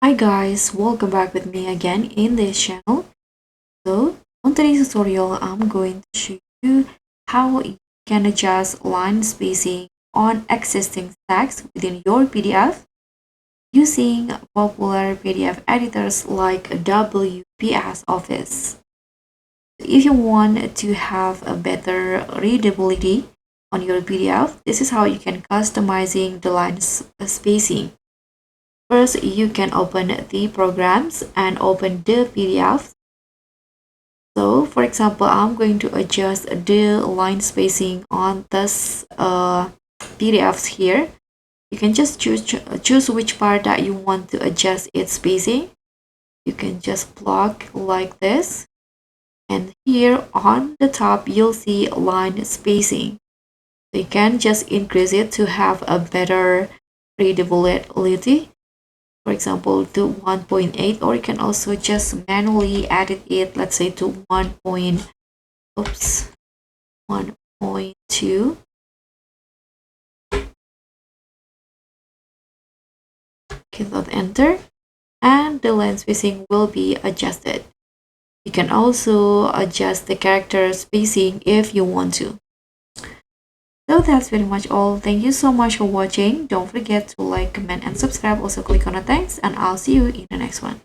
Hi guys, welcome back with me again in this channel. So on today's tutorial, I'm going to show you how you can adjust line spacing on existing text within your PDF using popular PDF editors like WPS Office. If you want to have a better readability on your PDF, this is how you can customizing the line spacing. First, you can open the programs and open the PDF. So, for example, I'm going to adjust the line spacing on this PDFs here. You can just choose which part that you want to adjust its spacing. You can just plug like this. And here on the top, you'll see line spacing. So you can just increase it to have a better readability. For example, to 1.8, or you can also just manually edit it, let's say to 1.2. Hit enter, and the line spacing will be adjusted. You can also adjust the character spacing if you want to. So that's pretty much all. Thank you so much for watching. Don't forget to like, comment, and subscribe. Also click on the thanks, and I'll see you in the next one.